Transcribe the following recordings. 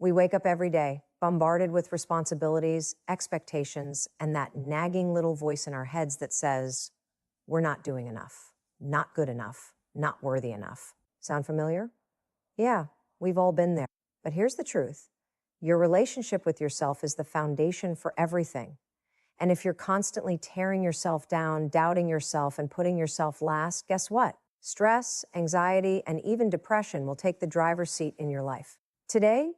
We wake up every day, bombarded with responsibilities, expectations, and that nagging little voice in our heads that says, we're not doing enough, not good enough, not worthy enough. Sound familiar? Yeah, we've all been there. But here's the truth. Your relationship with yourself is the foundation for everything. And if you're constantly tearing yourself down, doubting yourself, and putting yourself last, guess what? Stress, anxiety, and even depression will take the driver's seat in your life. Today,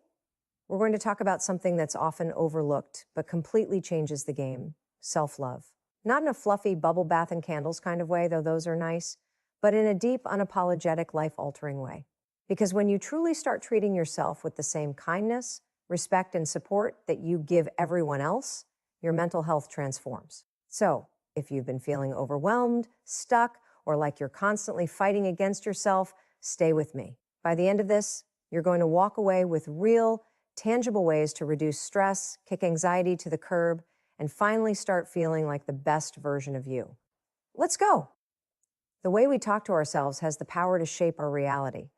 we're going to talk about something that's often overlooked, but completely changes the game: self-love. Not in a fluffy bubble bath and candles kind of way, though those are nice, but in a deep, unapologetic, life-altering way. Because when you truly start treating yourself with the same kindness, respect, and support that you give everyone else, your mental health transforms. So, if you've been feeling overwhelmed, stuck, or like you're constantly fighting against yourself, stay with me. By the end of this, you're going to walk away with real, tangible ways to reduce stress, kick anxiety to the curb, and finally start feeling like the best version of you. Let's go. The way we talk to ourselves has the power to shape our reality.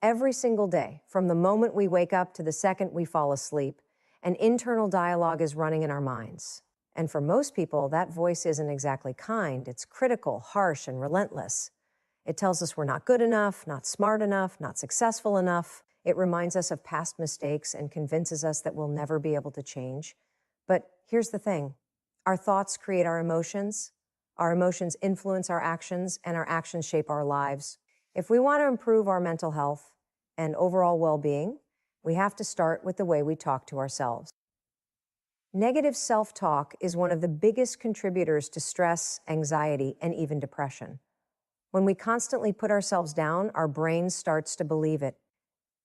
Every single day, from the moment we wake up to the second we fall asleep, an internal dialogue is running in our minds. And for most people, that voice isn't exactly kind. It's critical, harsh, and relentless. It tells us we're not good enough, not smart enough, not successful enough. It reminds us of past mistakes and convinces us that we'll never be able to change. But here's the thing. Our thoughts create our emotions influence our actions, and our actions shape our lives. If we want to improve our mental health and overall well-being, we have to start with the way we talk to ourselves. Negative self-talk is one of the biggest contributors to stress, anxiety, and even depression. When we constantly put ourselves down, our brain starts to believe it.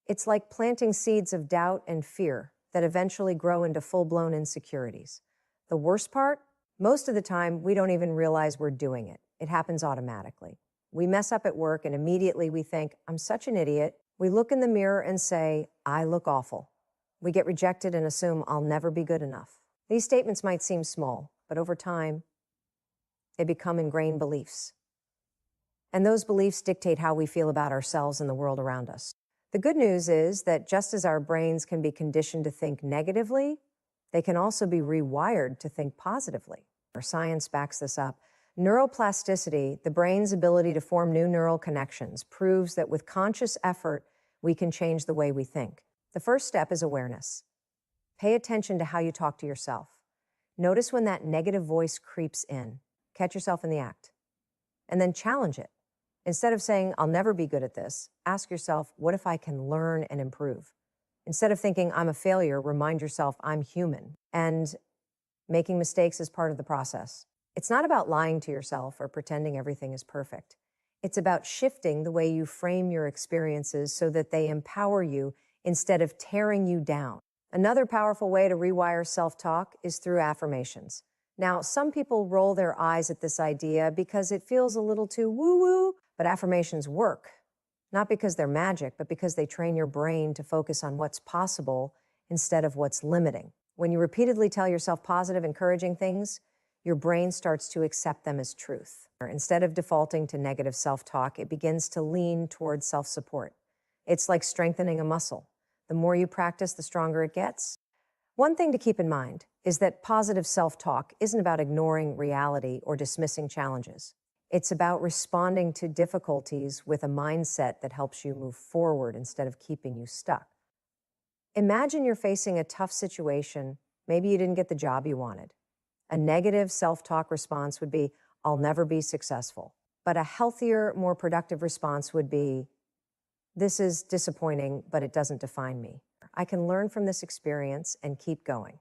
It's like planting seeds of doubt and fear that eventually grow into full-blown insecurities. The worst part? Most of the time, we don't even realize we're doing it. It happens automatically. We mess up at work and immediately we think, I'm such an idiot. We look in the mirror and say, I look awful. We get rejected and assume I'll never be good enough. These statements might seem small, but over time, they become ingrained beliefs. And those beliefs dictate how we feel about ourselves and the world around us. The good news is that just as our brains can be conditioned to think negatively, they can also be rewired to think positively. Our science backs this up. Neuroplasticity, the brain's ability to form new neural connections, proves that with conscious effort, we can change the way we think. The first step is awareness. Pay attention to how you talk to yourself. Notice when that negative voice creeps in. Catch yourself in the act. And then challenge it. Instead of saying, I'll never be good at this, ask yourself, what if I can learn and improve? Instead of thinking, I'm a failure, remind yourself, I'm human. And making mistakes is part of the process. It's not about lying to yourself or pretending everything is perfect. It's about shifting the way you frame your experiences so that they empower you instead of tearing you down. Another powerful way to rewire self-talk is through affirmations. Now, some people roll their eyes at this idea because it feels a little too woo-woo, but affirmations work. Not because they're magic, but because they train your brain to focus on what's possible instead of what's limiting. When you repeatedly tell yourself positive, encouraging things, your brain starts to accept them as truth. Instead of defaulting to negative self-talk, it begins to lean towards self-support. It's like strengthening a muscle. The more you practice, the stronger it gets. One thing to keep in mind is that positive self-talk isn't about ignoring reality or dismissing challenges. It's about responding to difficulties with a mindset that helps you move forward instead of keeping you stuck. Imagine you're facing a tough situation. Maybe you didn't get the job you wanted. A negative self-talk response would be, I'll never be successful. But a healthier, more productive response would be, this is disappointing, but it doesn't define me. I can learn from this experience and keep going.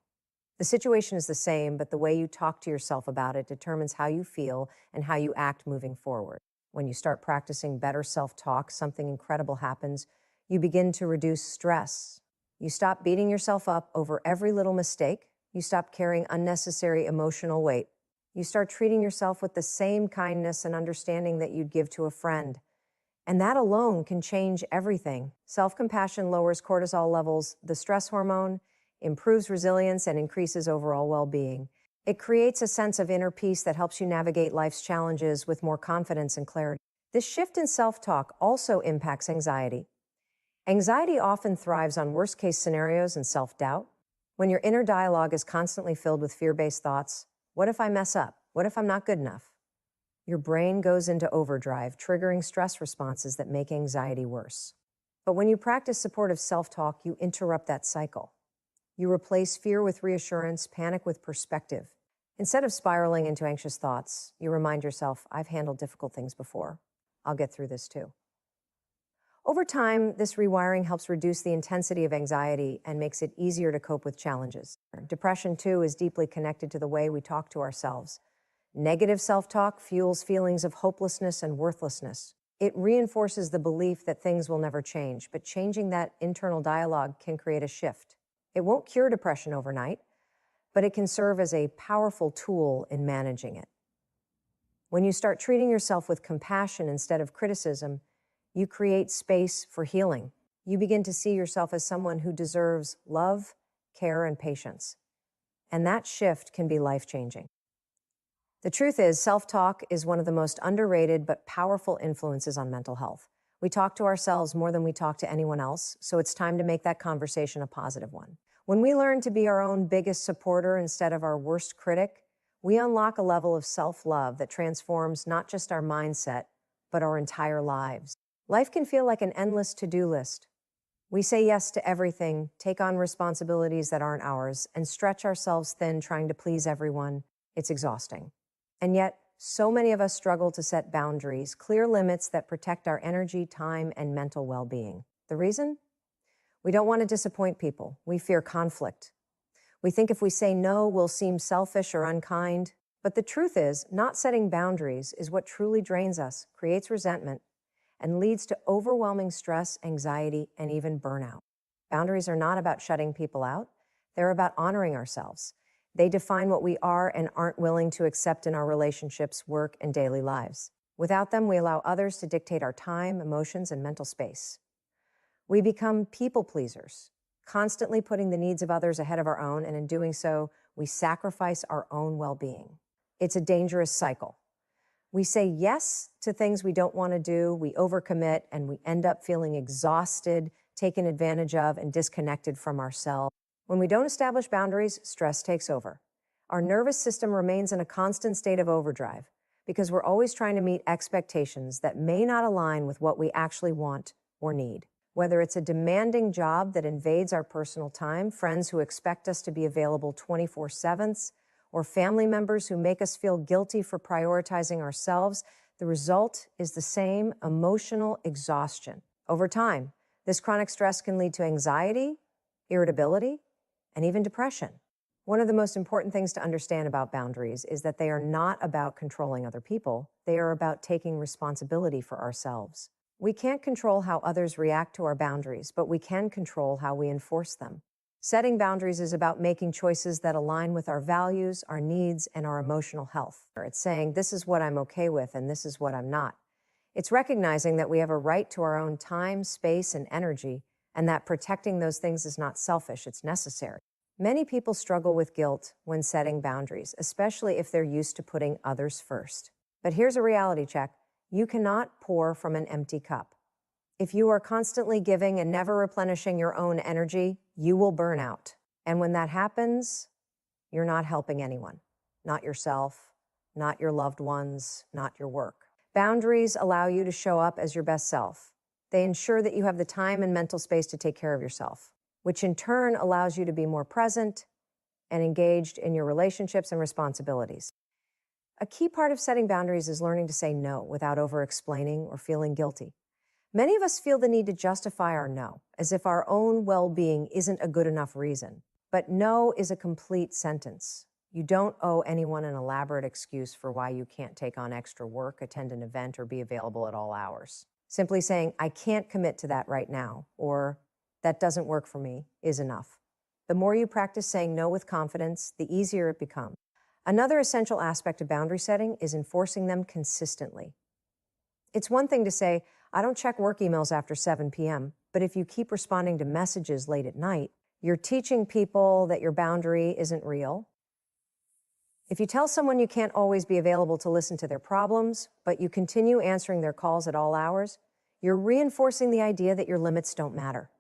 The situation is the same, but the way you talk to yourself about it determines how you feel and how you act moving forward. When you start practicing better self-talk, something incredible happens. You begin to reduce stress. You stop beating yourself up over every little mistake. You stop carrying unnecessary emotional weight. You start treating yourself with the same kindness and understanding that you'd give to a friend. And that alone can change everything. Self-compassion lowers cortisol levels, the stress hormone, improves resilience, and increases overall well-being. It creates a sense of inner peace that helps you navigate life's challenges with more confidence and clarity. This shift in self-talk also impacts anxiety. Anxiety often thrives on worst-case scenarios and self-doubt. When your inner dialogue is constantly filled with fear-based thoughts, what if I mess up? What if I'm not good enough? Your brain goes into overdrive, triggering stress responses that make anxiety worse. But when you practice supportive self-talk, you interrupt that cycle. You replace fear with reassurance, panic with perspective. Instead of spiraling into anxious thoughts, you remind yourself, I've handled difficult things before. I'll get through this too. Over time, this rewiring helps reduce the intensity of anxiety and makes it easier to cope with challenges. Depression, too, is deeply connected to the way we talk to ourselves. Negative self-talk fuels feelings of hopelessness and worthlessness. It reinforces the belief that things will never change, but changing that internal dialogue can create a shift. It won't cure depression overnight, but it can serve as a powerful tool in managing it. When you start treating yourself with compassion instead of criticism, you create space for healing. You begin to see yourself as someone who deserves love, care, and patience. And that shift can be life-changing. The truth is, self-talk is one of the most underrated but powerful influences on mental health. We talk to ourselves more than we talk to anyone else, so it's time to make that conversation a positive one. When we learn to be our own biggest supporter instead of our worst critic, we unlock a level of self-love that transforms not just our mindset, but our entire lives. Life can feel like an endless to-do list. We say yes to everything, take on responsibilities that aren't ours, and stretch ourselves thin trying to please everyone. It's exhausting. And yet, so many of us struggle to set boundaries, clear limits that protect our energy, time, and mental well-being. The reason? We don't want to disappoint people. We fear conflict. We think if we say no, we'll seem selfish or unkind. But the truth is, not setting boundaries is what truly drains us, creates resentment, and leads to overwhelming stress, anxiety, and even burnout. Boundaries are not about shutting people out. They're about honoring ourselves. They define what we are and aren't willing to accept in our relationships, work, and daily lives. Without them, we allow others to dictate our time, emotions, and mental space. We become people pleasers, constantly putting the needs of others ahead of our own, and in doing so, we sacrifice our own well-being. It's a dangerous cycle. We say yes to things we don't want to do, we overcommit, and we end up feeling exhausted, taken advantage of, and disconnected from ourselves. When we don't establish boundaries, stress takes over. Our nervous system remains in a constant state of overdrive because we're always trying to meet expectations that may not align with what we actually want or need. Whether it's a demanding job that invades our personal time, friends who expect us to be available 24/7, or family members who make us feel guilty for prioritizing ourselves, the result is the same: emotional exhaustion. Over time, this chronic stress can lead to anxiety, irritability, and even depression. One of the most important things to understand about boundaries is that they are not about controlling other people. They are about taking responsibility for ourselves. We can't control how others react to our boundaries, but we can control how we enforce them. Setting boundaries is about making choices that align with our values, our needs, and our emotional health. It's saying, this is what I'm okay with, and this is what I'm not. It's recognizing that we have a right to our own time, space, and energy, and that protecting those things is not selfish, it's necessary. Many people struggle with guilt when setting boundaries, especially if they're used to putting others first. But here's a reality check. You cannot pour from an empty cup. If you are constantly giving and never replenishing your own energy, you will burn out. And when that happens, you're not helping anyone. Not yourself, not your loved ones, not your work. Boundaries allow you to show up as your best self. They ensure that you have the time and mental space to take care of yourself, which in turn allows you to be more present and engaged in your relationships and responsibilities. A key part of setting boundaries is learning to say no without over-explaining or feeling guilty. Many of us feel the need to justify our no, as if our own well-being isn't a good enough reason. But no is a complete sentence. You don't owe anyone an elaborate excuse for why you can't take on extra work, attend an event, or be available at all hours. Simply saying, I can't commit to that right now, or that doesn't work for me, is enough. The more you practice saying no with confidence, the easier it becomes. Another essential aspect of boundary setting is enforcing them consistently. It's one thing to say, I don't check work emails after 7 p.m., but if you keep responding to messages late at night, you're teaching people that your boundary isn't real. If you tell someone you can't always be available to listen to their problems, but you continue answering their calls at all hours, You're reinforcing the idea that your limits don't matter.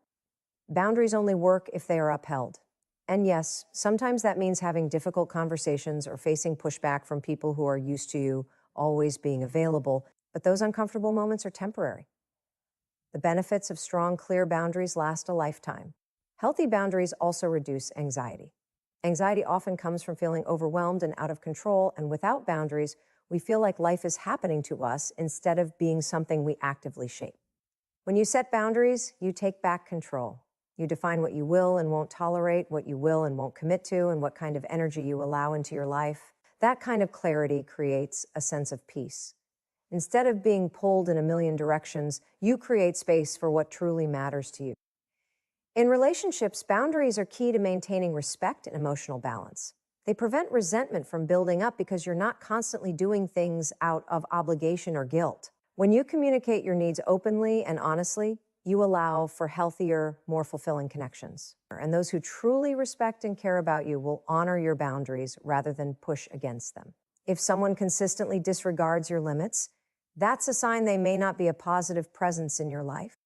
Boundaries only work if they are upheld. And yes, sometimes that means having difficult conversations or facing pushback from people who are used to you always being available, but those uncomfortable moments are temporary. The benefits of strong, clear boundaries last a lifetime. Healthy boundaries also reduce anxiety. Anxiety often comes from feeling overwhelmed and out of control, and without boundaries, we feel like life is happening to us instead of being something we actively shape. When you set boundaries, you take back control. You define what you will and won't tolerate, what you will and won't commit to, and what kind of energy you allow into your life. That kind of clarity creates a sense of peace. Instead of being pulled in a million directions, you create space for what truly matters to you. In relationships, boundaries are key to maintaining respect and emotional balance. They prevent resentment from building up because you're not constantly doing things out of obligation or guilt. When you communicate your needs openly and honestly, you allow for healthier, more fulfilling connections. And those who truly respect and care about you will honor your boundaries rather than push against them. If someone consistently disregards your limits, that's a sign they may not be a positive presence in your life.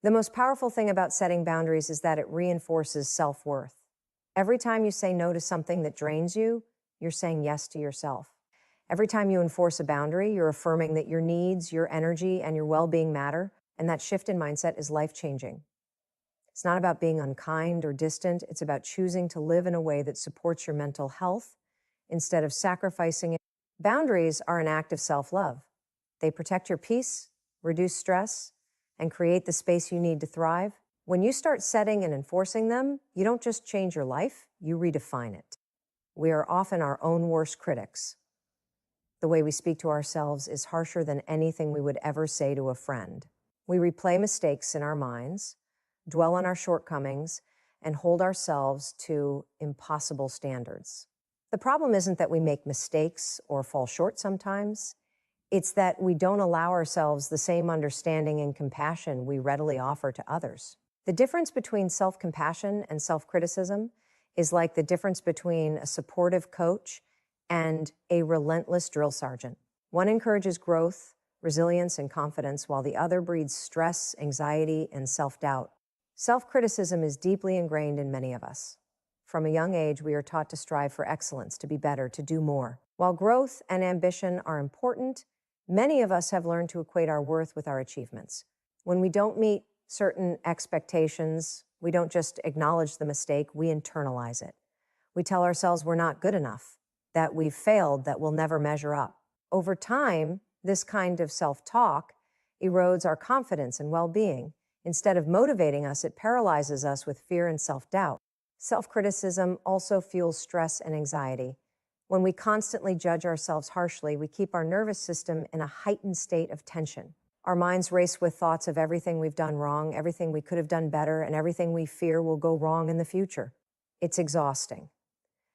The most powerful thing about setting boundaries is that it reinforces self-worth. Every time you say no to something that drains you, you're saying yes to yourself. Every time you enforce a boundary, you're affirming that your needs, your energy, and your well-being matter, and that shift in mindset is life-changing. It's not about being unkind or distant. It's about choosing to live in a way that supports your mental health instead of sacrificing it. Boundaries are an act of self-love. They protect your peace, reduce stress, and create the space you need to thrive. When you start setting and enforcing them, you don't just change your life, you redefine it. We are often our own worst critics. The way we speak to ourselves is harsher than anything we would ever say to a friend. We replay mistakes in our minds, dwell on our shortcomings, and hold ourselves to impossible standards. The problem isn't that we make mistakes or fall short sometimes. It's that we don't allow ourselves the same understanding and compassion we readily offer to others. The difference between self-compassion and self-criticism is like the difference between a supportive coach and a relentless drill sergeant. One encourages growth, resilience, and confidence, while the other breeds stress, anxiety, and self-doubt. Self-criticism is deeply ingrained in many of us. From a young age, we are taught to strive for excellence, to be better, to do more. While growth and ambition are important, many of us have learned to equate our worth with our achievements. When we don't meet certain expectations, we don't just acknowledge the mistake, we internalize it. We tell ourselves we're not good enough, that we've failed, that we'll never measure up. Over time, this kind of self-talk erodes our confidence and well-being. Instead of motivating us, it paralyzes us with fear and self-doubt. Self-criticism also fuels stress and anxiety. When we constantly judge ourselves harshly, we keep our nervous system in a heightened state of tension. Our minds race with thoughts of everything we've done wrong, everything we could have done better, and everything we fear will go wrong in the future. It's exhausting.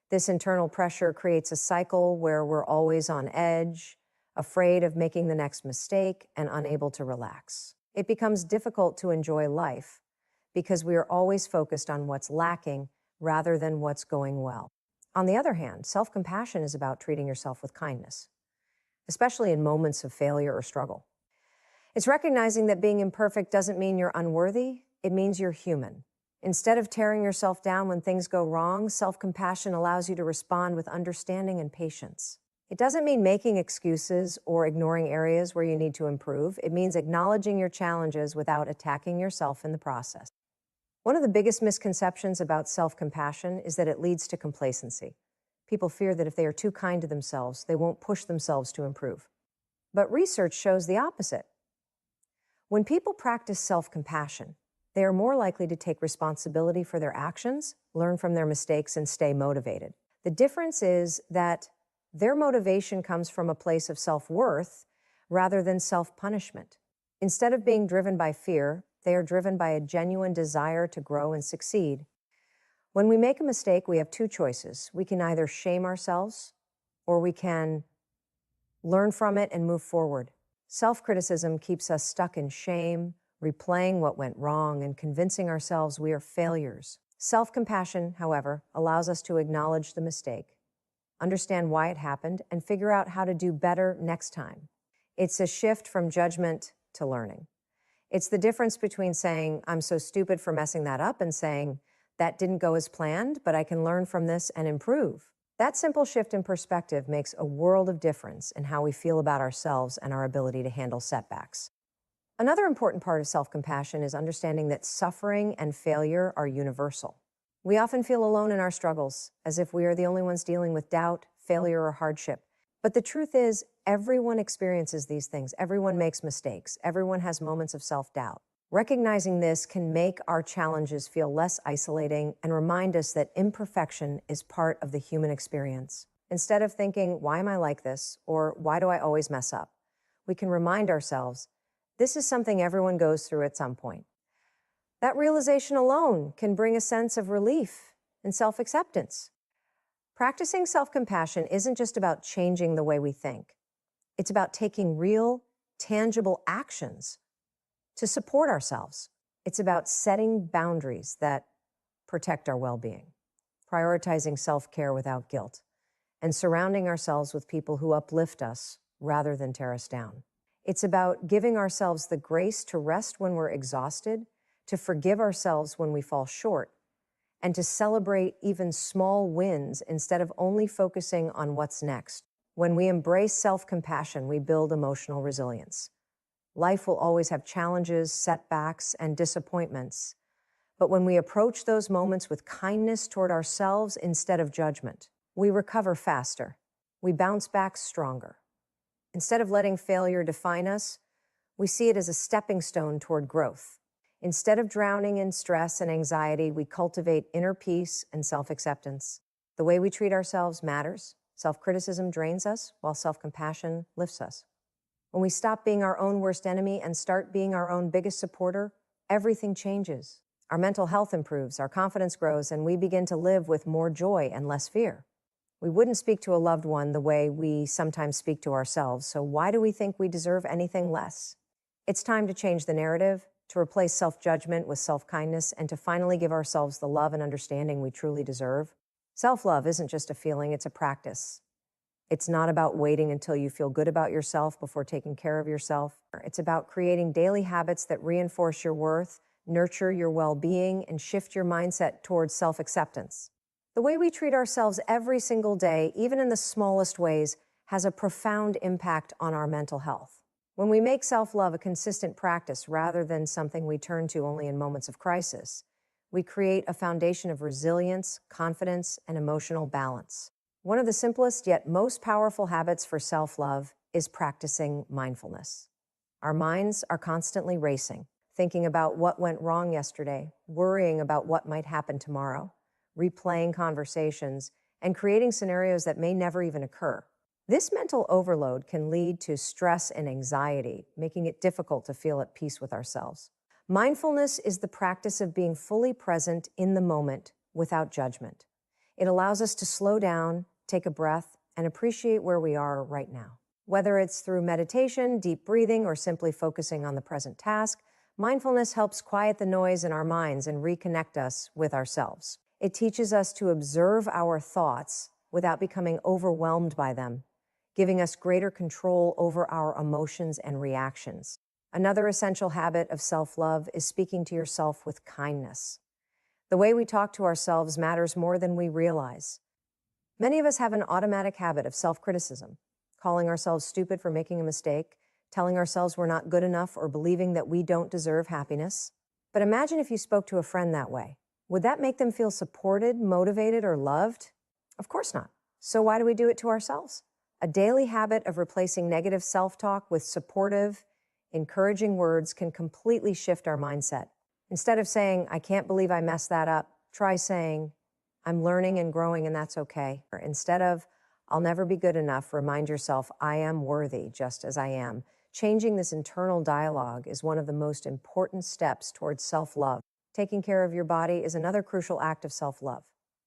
This internal pressure creates a cycle where we're always on edge, afraid of making the next mistake, and unable to relax. It becomes difficult to enjoy life because we are always focused on what's lacking rather than what's going well. On the other hand, self-compassion is about treating yourself with kindness, especially in moments of failure or struggle. It's recognizing that being imperfect doesn't mean you're unworthy, it means you're human. Instead of tearing yourself down when things go wrong, self-compassion allows you to respond with understanding and patience. It doesn't mean making excuses or ignoring areas where you need to improve. It means acknowledging your challenges without attacking yourself in the process. One of the biggest misconceptions about self-compassion is that it leads to complacency. People fear that if they are too kind to themselves, they won't push themselves to improve. But research shows the opposite. When people practice self-compassion, they are more likely to take responsibility for their actions, learn from their mistakes, and stay motivated. The difference is that their motivation comes from a place of self-worth rather than self-punishment. Instead of being driven by fear, they are driven by a genuine desire to grow and succeed. When we make a mistake, we have two choices. We can either shame ourselves or we can learn from it and move forward. Self-criticism keeps us stuck in shame, replaying what went wrong and convincing ourselves we are failures. Self-compassion, however, allows us to acknowledge the mistake, understand why it happened, and figure out how to do better next time. It's a shift from judgment to learning. It's the difference between saying, I'm so stupid for messing that up, and saying, that didn't go as planned, but I can learn from this and improve. That simple shift in perspective makes a world of difference in how we feel about ourselves and our ability to handle setbacks. Another important part of self-compassion is understanding that suffering and failure are universal. We often feel alone in our struggles, as if we are the only ones dealing with doubt, failure, or hardship. But the truth is, everyone experiences these things. Everyone makes mistakes. Everyone has moments of self-doubt. Recognizing this can make our challenges feel less isolating and remind us that imperfection is part of the human experience. Instead of thinking, why am I like this? Or why do I always mess up? We can remind ourselves, this is something everyone goes through at some point. That realization alone can bring a sense of relief and self-acceptance. Practicing self-compassion isn't just about changing the way we think. It's about taking real, tangible actions to support ourselves. It's about setting boundaries that protect our well-being, prioritizing self-care without guilt, and surrounding ourselves with people who uplift us rather than tear us down. It's about giving ourselves the grace to rest when we're exhausted, to forgive ourselves when we fall short, and to celebrate even small wins instead of only focusing on what's next. When we embrace self-compassion, we build emotional resilience. Life will always have challenges, setbacks, and disappointments. But when we approach those moments with kindness toward ourselves instead of judgment, we recover faster. We bounce back stronger. Instead of letting failure define us, we see it as a stepping stone toward growth. Instead of drowning in stress and anxiety, we cultivate inner peace and self-acceptance. The way we treat ourselves matters. Self-criticism drains us, while self-compassion lifts us. When we stop being our own worst enemy and start being our own biggest supporter, everything changes. Our mental health improves, our confidence grows, and we begin to live with more joy and less fear. We wouldn't speak to a loved one the way we sometimes speak to ourselves, so why do we think we deserve anything less? It's time to change the narrative, to replace self-judgment with self-kindness, and to finally give ourselves the love and understanding we truly deserve. Self-love isn't just a feeling, it's a practice. It's not about waiting until you feel good about yourself before taking care of yourself. It's about creating daily habits that reinforce your worth, nurture your well-being, and shift your mindset towards self-acceptance. The way we treat ourselves every single day, even in the smallest ways, has a profound impact on our mental health. When we make self-love a consistent practice rather than something we turn to only in moments of crisis, we create a foundation of resilience, confidence, and emotional balance. One of the simplest yet most powerful habits for self-love is practicing mindfulness. Our minds are constantly racing, thinking about what went wrong yesterday, worrying about what might happen tomorrow, replaying conversations, and creating scenarios that may never even occur. This mental overload can lead to stress and anxiety, making it difficult to feel at peace with ourselves. Mindfulness is the practice of being fully present in the moment without judgment. It allows us to slow down, take a breath, and appreciate where we are right now. Whether it's through meditation, deep breathing, or simply focusing on the present task, mindfulness helps quiet the noise in our minds and reconnect us with ourselves. It teaches us to observe our thoughts without becoming overwhelmed by them, giving us greater control over our emotions and reactions. Another essential habit of self-love is speaking to yourself with kindness. The way we talk to ourselves matters more than we realize. Many of us have an automatic habit of self-criticism, calling ourselves stupid for making a mistake, telling ourselves we're not good enough, or believing that we don't deserve happiness. But imagine if you spoke to a friend that way. Would that make them feel supported, motivated, or loved? Of course not. So why do we do it to ourselves? A daily habit of replacing negative self-talk with supportive, encouraging words can completely shift our mindset. Instead of saying, I can't believe I messed that up, try saying, I'm learning and growing and that's okay. Or instead of, I'll never be good enough, remind yourself, I am worthy just as I am. Changing this internal dialogue is one of the most important steps towards self-love. Taking care of your body is another crucial act of self-love.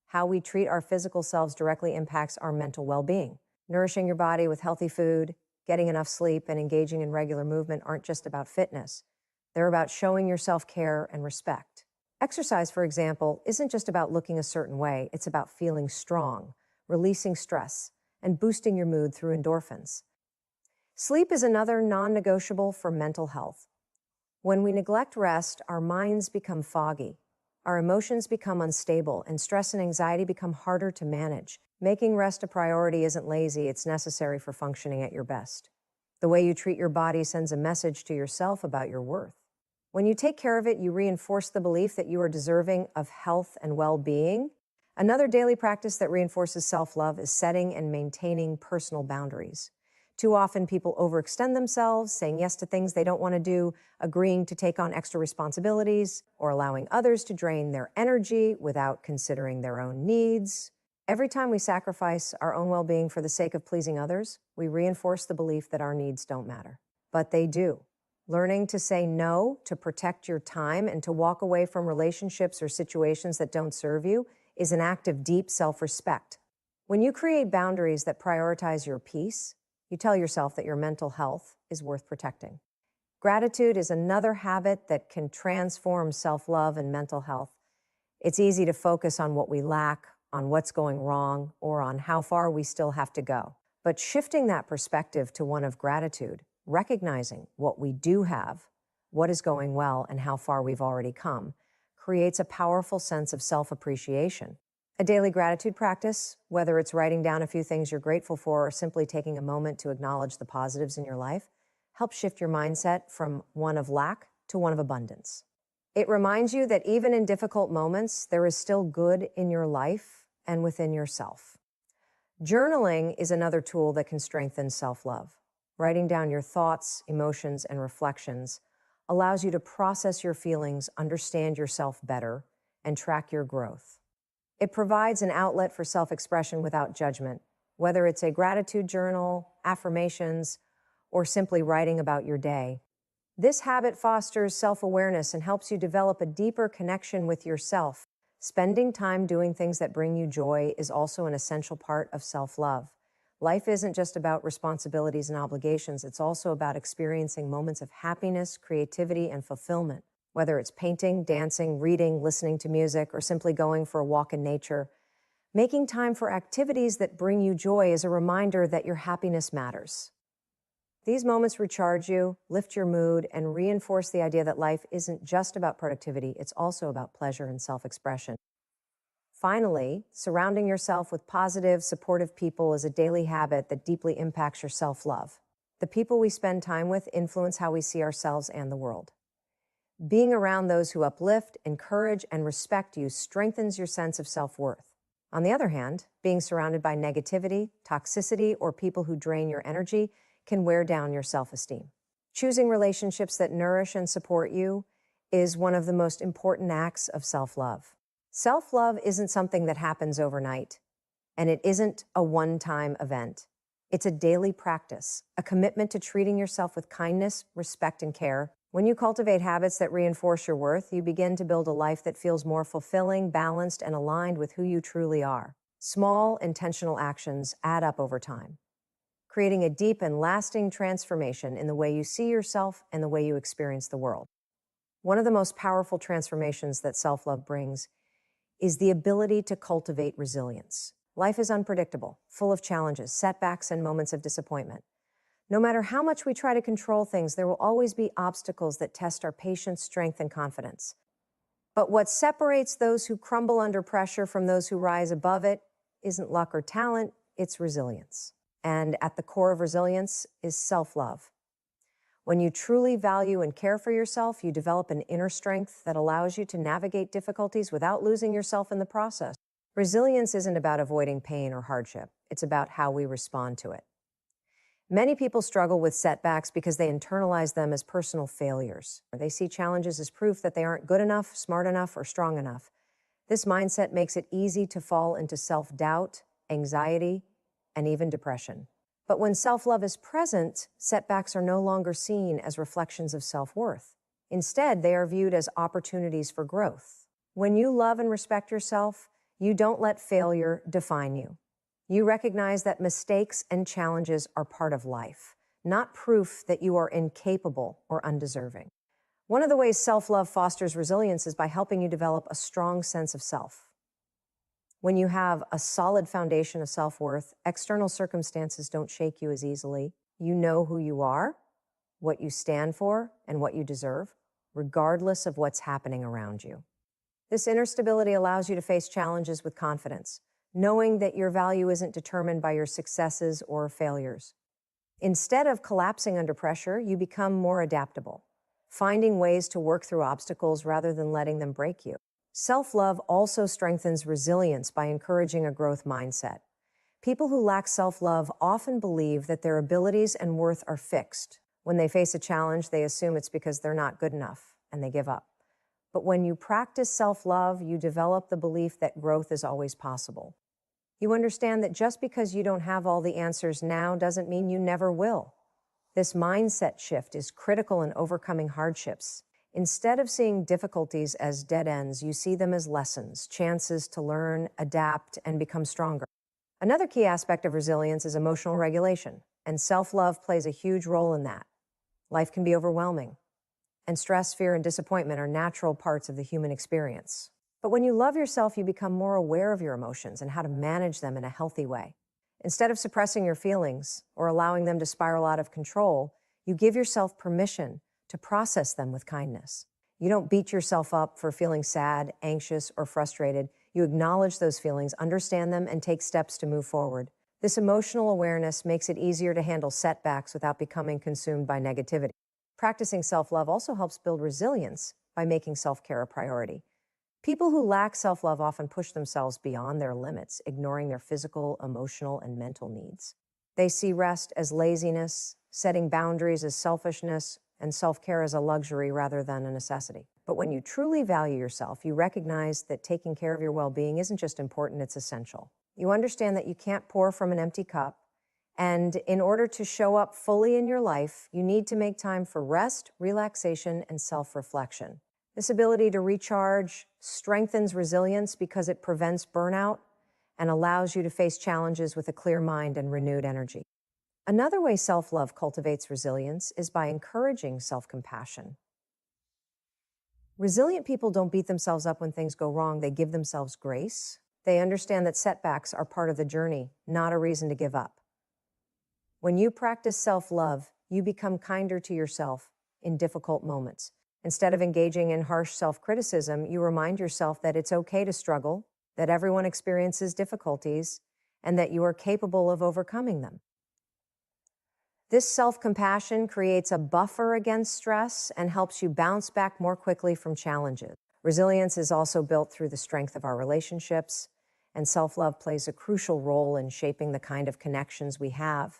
How we treat our physical selves directly impacts our mental well-being. Nourishing your body with healthy food, getting enough sleep, and engaging in regular movement aren't just about fitness. They're about showing yourself care and respect. Exercise, for example, isn't just about looking a certain way. It's about feeling strong, releasing stress, and boosting your mood through endorphins. Sleep is another non-negotiable for mental health. When we neglect rest, our minds become foggy, our emotions become unstable, and stress and anxiety become harder to manage. Making rest a priority isn't lazy, it's necessary for functioning at your best. The way you treat your body sends a message to yourself about your worth. When you take care of it, you reinforce the belief that you are deserving of health and well-being. Another daily practice that reinforces self-love is setting and maintaining personal boundaries. Too often, people overextend themselves, saying yes to things they don't want to do, agreeing to take on extra responsibilities, or allowing others to drain their energy without considering their own needs. Every time we sacrifice our own well-being for the sake of pleasing others, we reinforce the belief that our needs don't matter. But they do. Learning to say no, to protect your time, and to walk away from relationships or situations that don't serve you is an act of deep self-respect. When you create boundaries that prioritize your peace, you tell yourself that your mental health is worth protecting. Gratitude is another habit that can transform self-love and mental health. It's easy to focus on what we lack, on what's going wrong, or on how far we still have to go. But shifting that perspective to one of gratitude, recognizing what we do have, what is going well, and how far we've already come, creates a powerful sense of self-appreciation. A daily gratitude practice, whether it's writing down a few things you're grateful for or simply taking a moment to acknowledge the positives in your life, helps shift your mindset from one of lack to one of abundance. It reminds you that even in difficult moments, there is still good in your life and within yourself. Journaling is another tool that can strengthen self-love. Writing down your thoughts, emotions, and reflections allows you to process your feelings, understand yourself better, and track your growth. It provides an outlet for self-expression without judgment, whether it's a gratitude journal, affirmations, or simply writing about your day. This habit fosters self-awareness and helps you develop a deeper connection with yourself. Spending time doing things that bring you joy is also an essential part of self-love. Life isn't just about responsibilities and obligations, it's also about experiencing moments of happiness, creativity, and fulfillment. Whether it's painting, dancing, reading, listening to music, or simply going for a walk in nature, making time for activities that bring you joy is a reminder that your happiness matters. These moments recharge you, lift your mood, and reinforce the idea that life isn't just about productivity, it's also about pleasure and self-expression. Finally, surrounding yourself with positive, supportive people is a daily habit that deeply impacts your self-love. The people we spend time with influence how we see ourselves and the world. Being around those who uplift, encourage, and respect you strengthens your sense of self-worth. On the other hand, being surrounded by negativity, toxicity, or people who drain your energy can wear down your self-esteem. Choosing relationships that nourish and support you is one of the most important acts of self-love. Self-love isn't something that happens overnight, and it isn't a one-time event. It's a daily practice, a commitment to treating yourself with kindness, respect, and care. When you cultivate habits that reinforce your worth, you begin to build a life that feels more fulfilling, balanced, and aligned with who you truly are. Small, intentional actions add up over time, creating a deep and lasting transformation in the way you see yourself and the way you experience the world. One of the most powerful transformations that self-love brings is the ability to cultivate resilience. Life is unpredictable, full of challenges, setbacks, and moments of disappointment. No matter how much we try to control things, there will always be obstacles that test our patience, strength, and confidence. But what separates those who crumble under pressure from those who rise above it isn't luck or talent, it's resilience. And at the core of resilience is self-love. When you truly value and care for yourself, you develop an inner strength that allows you to navigate difficulties without losing yourself in the process. Resilience isn't about avoiding pain or hardship. It's about how we respond to it. Many people struggle with setbacks because they internalize them as personal failures. They see challenges as proof that they aren't good enough, smart enough, or strong enough. This mindset makes it easy to fall into self-doubt, anxiety, and even depression. But when self-love is present, setbacks are no longer seen as reflections of self-worth. Instead, they are viewed as opportunities for growth. When you love and respect yourself, you don't let failure define you. You recognize that mistakes and challenges are part of life, not proof that you are incapable or undeserving. One of the ways self-love fosters resilience is by helping you develop a strong sense of self. When you have a solid foundation of self-worth, external circumstances don't shake you as easily. You know who you are, what you stand for, and what you deserve. regardless of what's happening around you. This inner stability allows you to face challenges with confidence, knowing that your value isn't determined by your successes or failures. Instead of collapsing under pressure, you become more adaptable, finding ways to work through obstacles rather than letting them break you. Self-love also strengthens resilience by encouraging a growth mindset. People who lack self-love often believe that their abilities and worth are fixed. When they face a challenge, they assume it's because they're not good enough, and they give up. But when you practice self-love, you develop the belief that growth is always possible. You understand that just because you don't have all the answers now doesn't mean you never will. This mindset shift is critical in overcoming hardships. Instead of seeing difficulties as dead ends, you see them as lessons, chances to learn, adapt, and become stronger. Another key aspect of resilience is emotional regulation, and self-love plays a huge role in that. Life can be overwhelming, and stress, fear, and disappointment are natural parts of the human experience. But when you love yourself, you become more aware of your emotions and how to manage them in a healthy way. Instead of suppressing your feelings or allowing them to spiral out of control, you give yourself permission to process them with kindness. You don't beat yourself up for feeling sad, anxious, or frustrated. You acknowledge those feelings, understand them, and take steps to move forward. This emotional awareness makes it easier to handle setbacks without becoming consumed by negativity. Practicing self-love also helps build resilience by making self-care a priority. People who lack self-love often push themselves beyond their limits, ignoring their physical, emotional, and mental needs. They see rest as laziness, setting boundaries as selfishness, and self-care as a luxury rather than a necessity. But when you truly value yourself, you recognize that taking care of your well-being isn't just important, it's essential. You understand that you can't pour from an empty cup, and in order to show up fully in your life, you need to make time for rest, relaxation, and self-reflection. This ability to recharge strengthens resilience because it prevents burnout and allows you to face challenges with a clear mind and renewed energy. Another way self-love cultivates resilience is by encouraging self-compassion. Resilient people don't beat themselves up when things go wrong. They give themselves grace. They understand that setbacks are part of the journey, not a reason to give up. When you practice self-love, you become kinder to yourself in difficult moments. Instead of engaging in harsh self-criticism, you remind yourself that it's okay to struggle, that everyone experiences difficulties, and that you are capable of overcoming them. This self-compassion creates a buffer against stress and helps you bounce back more quickly from challenges. Resilience is also built through the strength of our relationships, and self-love plays a crucial role in shaping the kind of connections we have.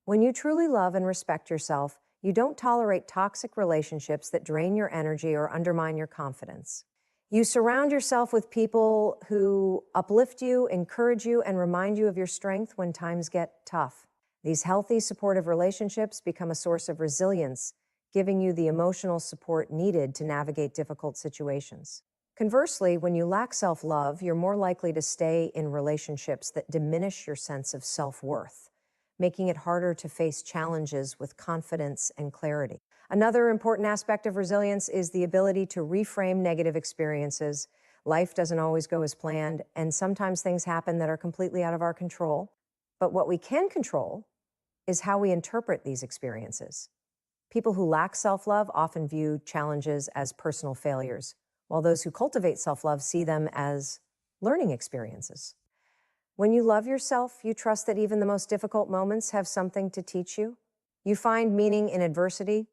When you truly love and respect yourself, you don't tolerate toxic relationships that drain your energy or undermine your confidence. You surround yourself with people who uplift you, encourage you, and remind you of your strength when times get tough. These healthy, supportive relationships become a source of resilience, giving you the emotional support needed to navigate difficult situations. Conversely, when you lack self-love, you're more likely to stay in relationships that diminish your sense of self-worth, making it harder to face challenges with confidence and clarity. Another important aspect of resilience is the ability to reframe negative experiences. Life doesn't always go as planned, and sometimes things happen that are completely out of our control. But what we can control is how we interpret these experiences. People who lack self-love often view challenges as personal failures, while those who cultivate self-love see them as learning experiences. When you love yourself, you trust that even the most difficult moments have something to teach you. You find meaning in adversity,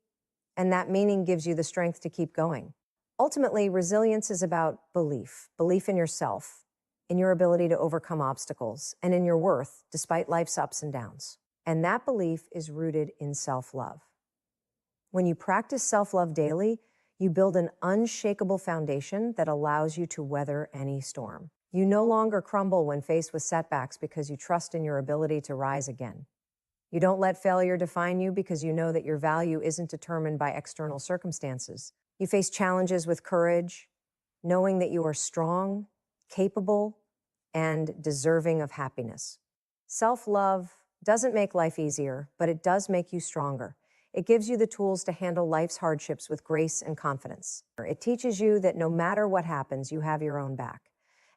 and that meaning gives you the strength to keep going. Ultimately, resilience is about belief in yourself, in your ability to overcome obstacles, and in your worth despite life's ups and downs. And that belief is rooted in self-love. When you practice self-love daily, you build an unshakable foundation that allows you to weather any storm. You no longer crumble when faced with setbacks because you trust in your ability to rise again. You don't let failure define you because you know that your value isn't determined by external circumstances. You face challenges with courage, knowing that you are strong, capable, and deserving of happiness. Self-love doesn't make life easier, but it does make you stronger. It gives you the tools to handle life's hardships with grace and confidence. It teaches you that no matter what happens, you have your own back.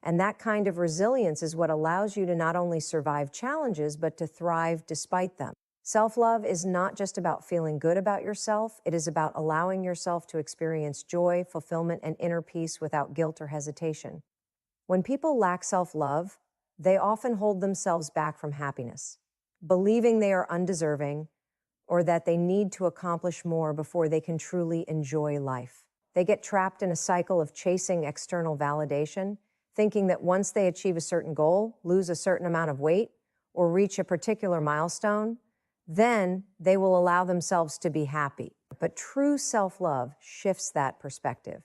And that kind of resilience is what allows you to not only survive challenges, but to thrive despite them. Self-love is not just about feeling good about yourself. It is about allowing yourself to experience joy, fulfillment, and inner peace without guilt or hesitation. When people lack self-love, they often hold themselves back from happiness, believing they are undeserving or that they need to accomplish more before they can truly enjoy life. They get trapped in a cycle of chasing external validation, thinking that once they achieve a certain goal, lose a certain amount of weight, or reach a particular milestone, then they will allow themselves to be happy. But true self-love shifts that perspective.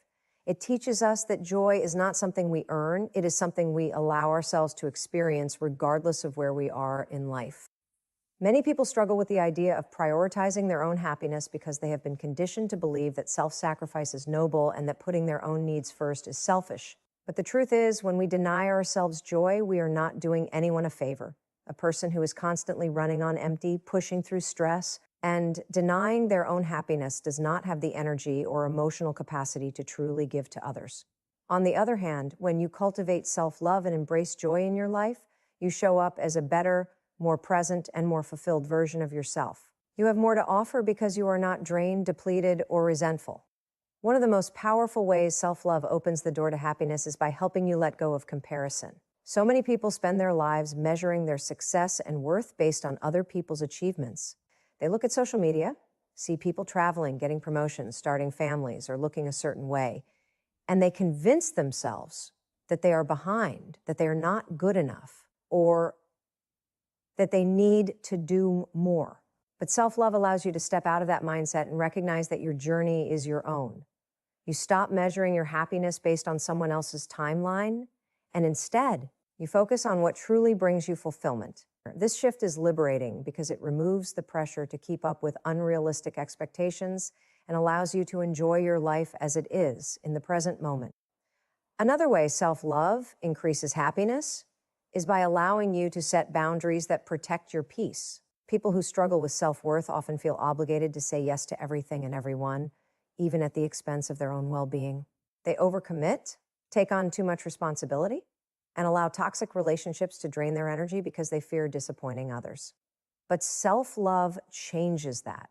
It teaches us that joy is not something we earn, it is something we allow ourselves to experience regardless of where we are in life. Many people struggle with the idea of prioritizing their own happiness because they have been conditioned to believe that self-sacrifice is noble and that putting their own needs first is selfish. But the truth is, when we deny ourselves joy, we are not doing anyone a favor. A person who is constantly running on empty, pushing through stress, and denying their own happiness does not have the energy or emotional capacity to truly give to others. On the other hand, when you cultivate self-love and embrace joy in your life, you show up as a better, more present, and more fulfilled version of yourself. You have more to offer because you are not drained, depleted, or resentful. One of the most powerful ways self-love opens the door to happiness is by helping you let go of comparison. So many people spend their lives measuring their success and worth based on other people's achievements. They look at social media, see people traveling, getting promotions, starting families, or looking a certain way, and they convince themselves that they are behind, that they are not good enough, or that they need to do more. But self-love allows you to step out of that mindset and recognize that your journey is your own. You stop measuring your happiness based on someone else's timeline, and instead, you focus on what truly brings you fulfillment. This shift is liberating because it removes the pressure to keep up with unrealistic expectations and allows you to enjoy your life as it is in the present moment. Another way self-love increases happiness is by allowing you to set boundaries that protect your peace. People who struggle with self-worth often feel obligated to say yes to everything and everyone, even at the expense of their own well-being. They overcommit, take on too much responsibility, and allow toxic relationships to drain their energy because they fear disappointing others. But self-love changes that.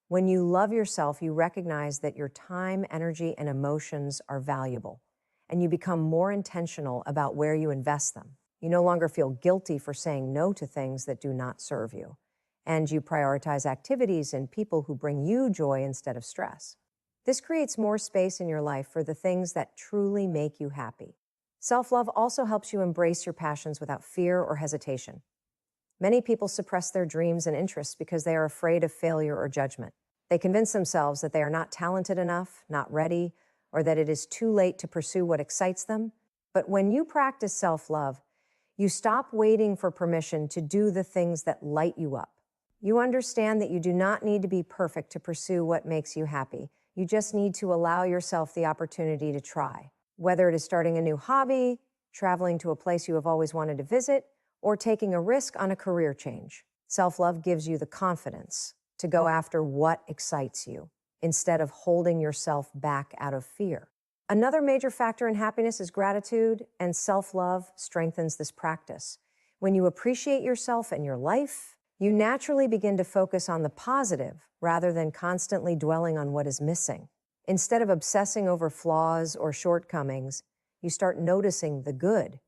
When you love yourself, you recognize that your time, energy, and emotions are valuable, and you become more intentional about where you invest them. You no longer feel guilty for saying no to things that do not serve you, and you prioritize activities and people who bring you joy instead of stress. This creates more space in your life for the things that truly make you happy. Self-love also helps you embrace your passions without fear or hesitation. Many people suppress their dreams and interests because they are afraid of failure or judgment. They convince themselves that they are not talented enough, not ready, or that it is too late to pursue what excites them. But when you practice self-love, you stop waiting for permission to do the things that light you up. You understand that you do not need to be perfect to pursue what makes you happy. You just need to allow yourself the opportunity to try. Whether it is starting a new hobby, traveling to a place you have always wanted to visit, or taking a risk on a career change. Self-love gives you the confidence to go after what excites you, instead of holding yourself back out of fear. Another major factor in happiness is gratitude, and self-love strengthens this practice. When you appreciate yourself and your life, you naturally begin to focus on the positive rather than constantly dwelling on what is missing. Instead of obsessing over flaws or shortcomings, you start noticing the good,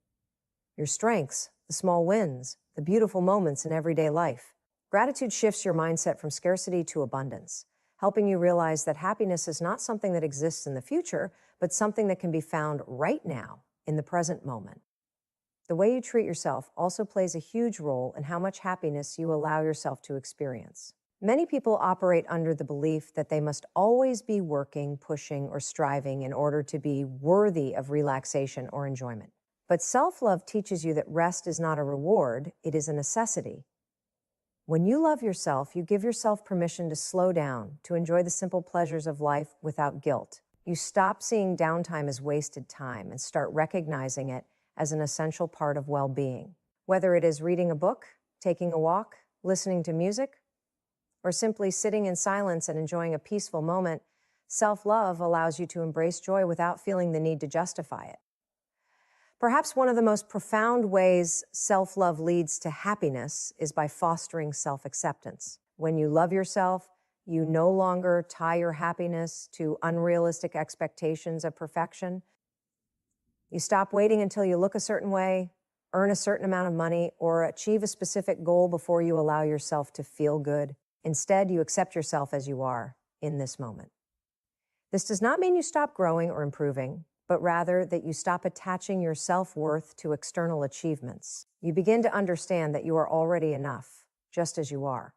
your strengths, the small wins, the beautiful moments in everyday life. Gratitude shifts your mindset from scarcity to abundance, helping you realize that happiness is not something that exists in the future, but something that can be found right now in the present moment. The way you treat yourself also plays a huge role in how much happiness you allow yourself to experience. Many people operate under the belief that they must always be working, pushing, or striving in order to be worthy of relaxation or enjoyment. But self-love teaches you that rest is not a reward, it is a necessity. When you love yourself, you give yourself permission to slow down, to enjoy the simple pleasures of life without guilt. You stop seeing downtime as wasted time and start recognizing it as an essential part of well-being. Whether it is reading a book, taking a walk, listening to music, or simply sitting in silence and enjoying a peaceful moment, self-love allows you to embrace joy without feeling the need to justify it. Perhaps one of the most profound ways self-love leads to happiness is by fostering self-acceptance. When you love yourself, you no longer tie your happiness to unrealistic expectations of perfection. You stop waiting until you look a certain way, earn a certain amount of money, or achieve a specific goal before you allow yourself to feel good. Instead, you accept yourself as you are in this moment. This does not mean you stop growing or improving, but rather that you stop attaching your self-worth to external achievements. You begin to understand that you are already enough, just as you are,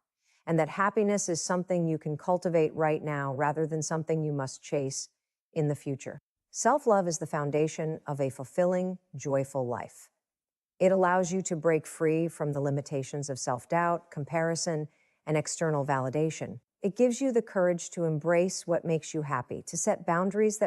and that happiness is something you can cultivate right now rather than something you must chase in the future. Self-love is the foundation of a fulfilling, joyful life. It allows you to break free from the limitations of self-doubt, comparison, and external validation. It gives you the courage to embrace what makes you happy, to set boundaries that